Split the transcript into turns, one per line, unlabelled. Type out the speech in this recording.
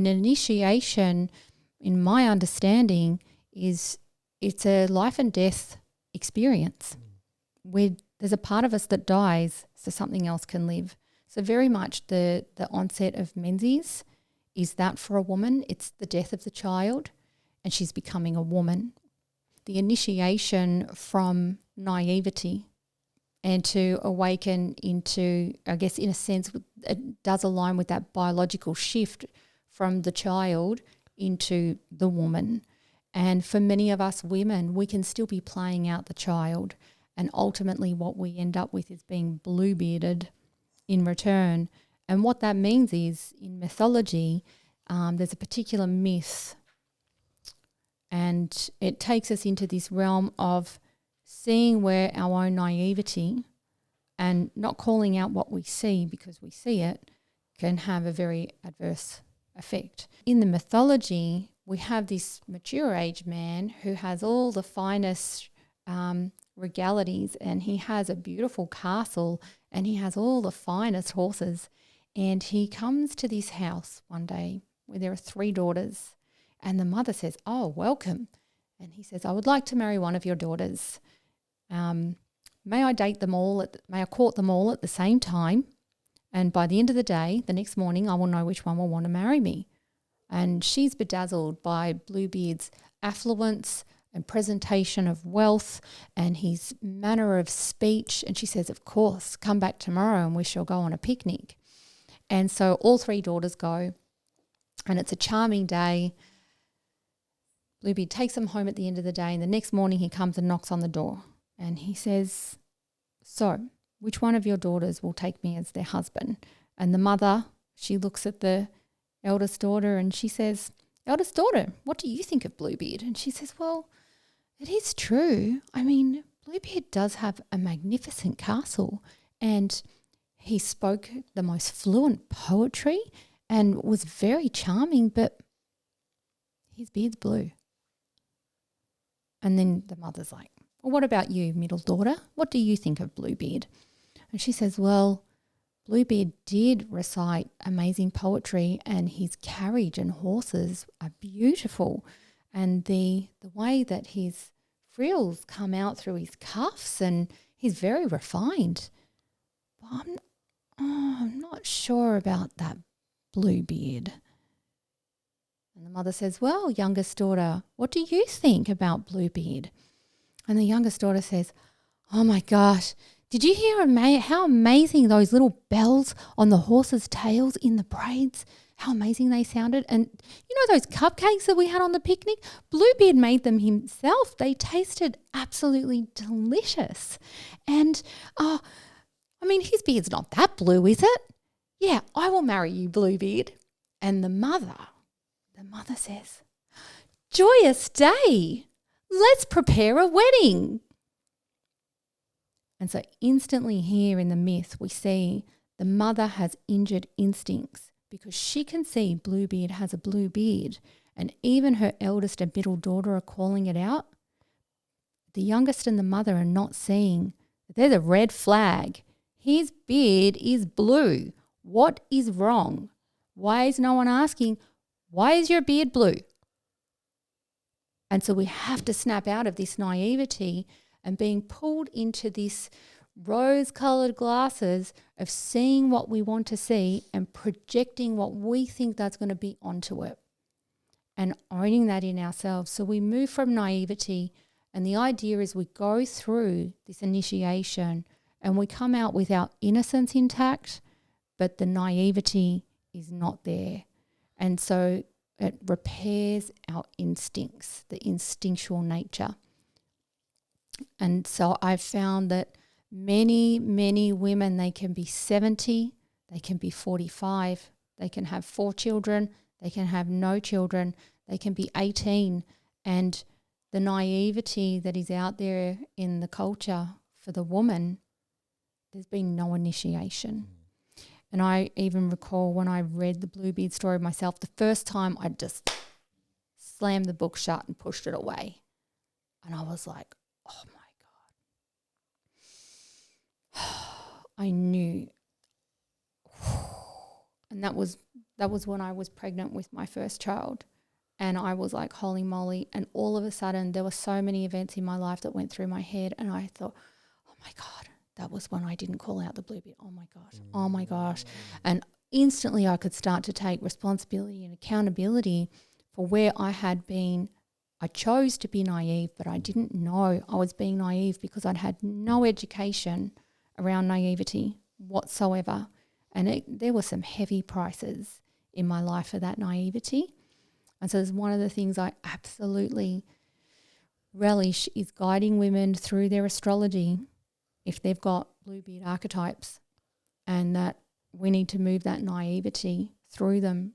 An initiation, in my understanding, it's a life and death experience where there's a part of us that dies so something else can live. So very much the onset of menses is that for a woman. It's the death of the child and she's becoming a woman. The initiation from naivety and to awaken into, I guess in a sense, it does align with that biological shift from the child into the woman. And for many of us women, we can still be playing out the child. And ultimately what we end up with is being blue-bearded in return. And what that means is in mythology, there's a particular myth, and it takes us into this realm of seeing where our own naivety and not calling out what we see because we see it can have a very adverse effect. In the mythology, we have this mature age man who has all the finest regalities, and he has a beautiful castle and he has all the finest horses, and he comes to this house one day where there are 3 daughters, and the mother says, "Oh, welcome." And he says, "I would like to marry one of your daughters. May I date them all? May I court them all at the same time? And by the end of the day, the next morning, I will know which one will want to marry me." And she's bedazzled by Bluebeard's affluence and presentation of wealth and his manner of speech. And she says, "Of course, come back tomorrow and we shall go on a picnic." And so all 3 daughters go, and it's a charming day. Bluebeard takes them home at the end of the day, and the next morning he comes and knocks on the door and he says, "So, which one of your daughters will take me as their husband?" And the mother, she looks at the eldest daughter and she says, "Eldest daughter, what do you think of Bluebeard?" And she says, "Well, it is true. I mean, Bluebeard does have a magnificent castle, and he spoke the most fluent poetry and was very charming, but his beard's blue." And then the mother's like, "Well, what about you, middle daughter? What do you think of Bluebeard?" And she says, "Well, Bluebeard did recite amazing poetry, and his carriage and horses are beautiful, and the way that his frills come out through his cuffs, and he's very refined. But I'm not sure about that Bluebeard." And the mother says, "Well, youngest daughter, what do you think about Bluebeard?" And the youngest daughter says, "Oh my gosh, did you hear how amazing those little bells on the horses' tails in the braids, how amazing they sounded? And you know those cupcakes that we had on the picnic? Bluebeard made them himself. They tasted absolutely delicious. And, I mean, his beard's not that blue, is it? Yeah, I will marry you, Bluebeard." And the mother says, "Joyous day. Let's prepare a wedding." And so instantly here in the myth, we see the mother has injured instincts because she can see Bluebeard has a blue beard, and even her eldest and middle daughter are calling it out. The youngest and the mother are not seeing that there's a red flag. His beard is blue. What is wrong? Why is no one asking, "Why is your beard blue?" And so we have to snap out of this naivety and being pulled into this rose-coloured glasses of seeing what we want to see and projecting what we think that's going to be onto it and owning that in ourselves. So we move from naivety, and the idea is we go through this initiation and we come out with our innocence intact, but the naivety is not there. And so it repairs our instincts, the instinctual nature. And so I've found that many, many women, they can be 70, they can be 45, they can have 4 children, they can have no children, they can be 18. And the naivety that is out there in the culture for the woman, there's been no initiation. And I even recall when I read the Bluebeard story myself, the first time I just slammed the book shut and pushed it away. And I was like, oh my God. I knew And that was when I was pregnant with my first child. And I was like, holy moly. And all of a sudden, there were so many events in my life that went through my head. And I thought, oh my God, that was when I didn't call out the blue bit. Oh my gosh. Oh my gosh. And instantly I could start to take responsibility and accountability for where I had been. I chose to be naive, but I didn't know I was being naive because I'd had no education around naivety whatsoever. And there were some heavy prices in my life for that naivety. And so it's one of the things I absolutely relish is guiding women through their astrology if they've got Bluebeard archetypes, and that we need to move that naivety through them